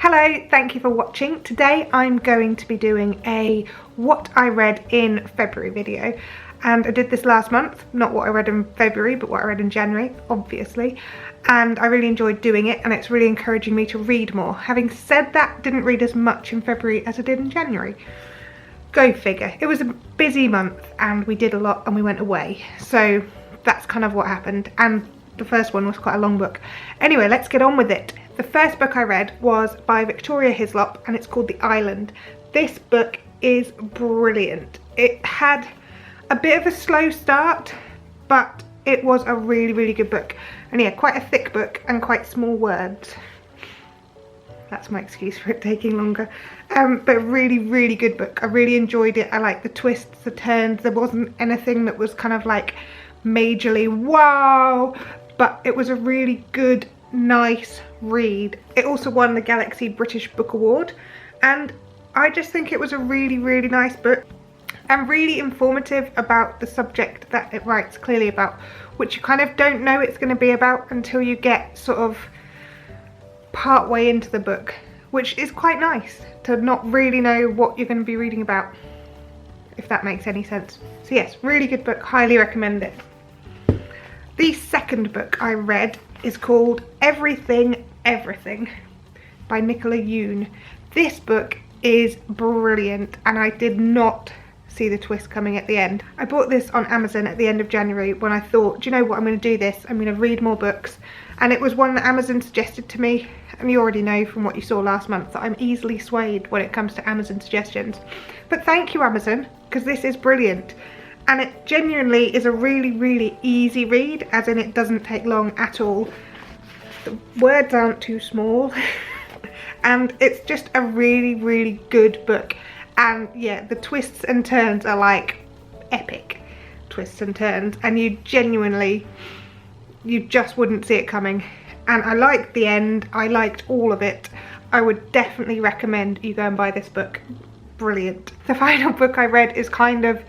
Hello, thank you for watching. Today I'm going to be doing a what I read in February video, and I did this last month, not what I read in February but what I read in January, obviously, and I really enjoyed doing it and it's really encouraging me to read more. Having said that, didn't read as much in February as I did in January. Go figure. It was a busy month and we did a lot and we went away, so that's kind of what happened, and the first one was quite a long book. Anyway, let's get on with it. The first book I read was by Victoria Hislop and it's called The Island. This book is brilliant. It had a bit of a slow start, but it was a really good book. And yeah, quite a thick book and quite small words. That's my excuse for it taking longer. But really good book. I really enjoyed it. I liked the twists, the turns. There wasn't anything that was kind of like majorly wow, but it was a really good, nice read. It also won the Galaxy British Book Award, and I just think it was a really nice book and really informative about the subject that it writes clearly about, which you kind of don't know it's going to be about until you get sort of part way into the book, which is quite nice to not really know what you're going to be reading about, if that makes any sense. So yes, really good book, highly recommend it. The second book I read is called Everything Everything by Nicola Yoon. This book is brilliant and I did not see the twist coming at the end. I bought this on Amazon at the end of January when I thought, do you know what, I'm going to do this, I'm going to read more books, and it was one that Amazon suggested to me, and you already know from what you saw last month that I'm easily swayed when it comes to Amazon suggestions. But thank you, Amazon, because this is brilliant. And it genuinely is a really easy read, as in it doesn't take long at all. The words aren't too small and it's just a really good book. And yeah, the twists and turns are like epic twists and turns, and you just wouldn't see it coming. And I liked the end, I liked all of it. I would definitely recommend you go and buy this book. Brilliant. The final book I read is kind of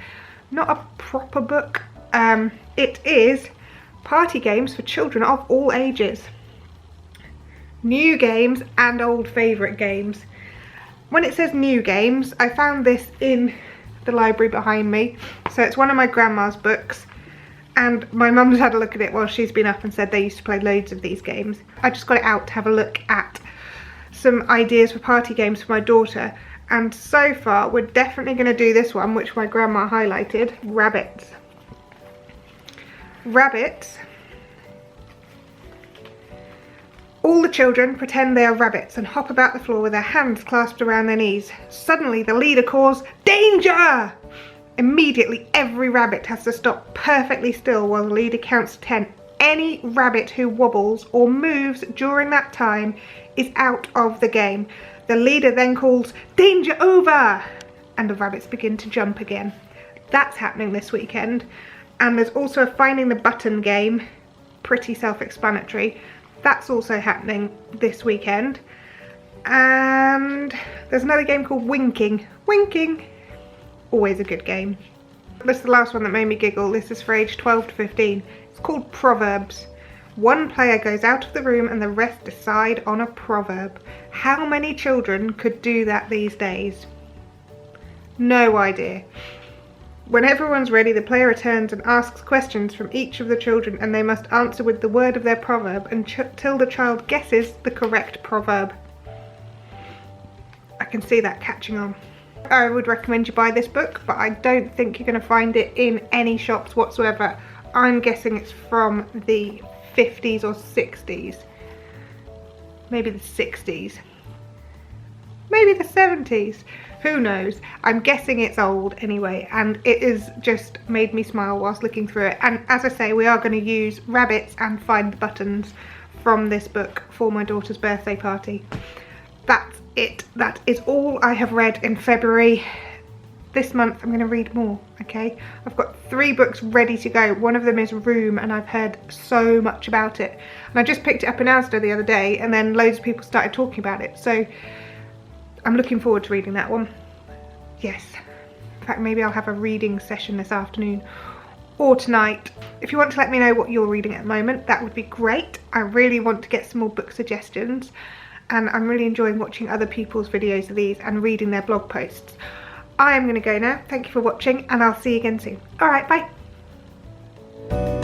not a proper book. It is Party Games for Children of All Ages. New games and old favourite games. When it says new games, I found this in the library behind me. So it's one of my grandma's books, and my mum's had a look at it while she's been up and said they used to play loads of these games. I just got it out to have a look at some ideas for party games for my daughter. And so far, we're definitely going to do this one, which my grandma highlighted, rabbits. Rabbits. All the children pretend they are rabbits and hop about the floor with their hands clasped around their knees. Suddenly, the leader calls, "Danger!" Immediately, every rabbit has to stop perfectly still while the leader counts 10. Any rabbit who wobbles or moves during that time is out of the game. The leader then calls, "Danger over!" and the rabbits begin to jump again. That's happening this weekend. And there's also a Finding the Button game, pretty self-explanatory. That's also happening this weekend. And there's another game called Winking. Winking! Always a good game. This is the last one that made me giggle. This is for age 12 to 15. It's called Proverbs. One player goes out of the room and the rest decide on a proverb. How many children could do that these days? No idea. When everyone's ready, the player returns and asks questions from each of the children, and they must answer with the word of their proverb until the child guesses the correct proverb. I can see that catching on. I would recommend you buy this book, but I don't think you're going to find it in any shops whatsoever. I'm guessing it's from the 50s or 60s, maybe the 60s, maybe the 70s, who knows. I'm guessing it's old anyway, and it is just made me smile whilst looking through it. And as I say, we are going to use rabbits and Find the Buttons from this book for my daughter's birthday party. That's it. That is all I have read in February. This month I'm going to read more, okay? I've got 3 books ready to go. One of them is Room, and I've heard so much about it. And I just picked it up in Asda the other day, and then loads of people started talking about it. So I'm looking forward to reading that one. Yes. In fact, maybe I'll have a reading session this afternoon or tonight. If you want to let me know what you're reading at the moment, that would be great. I really want to get some more book suggestions. and I'm really enjoying watching other people's videos of these and reading their blog posts. I am going to go now. Thank you for watching, and I'll see you again soon. Alright, bye.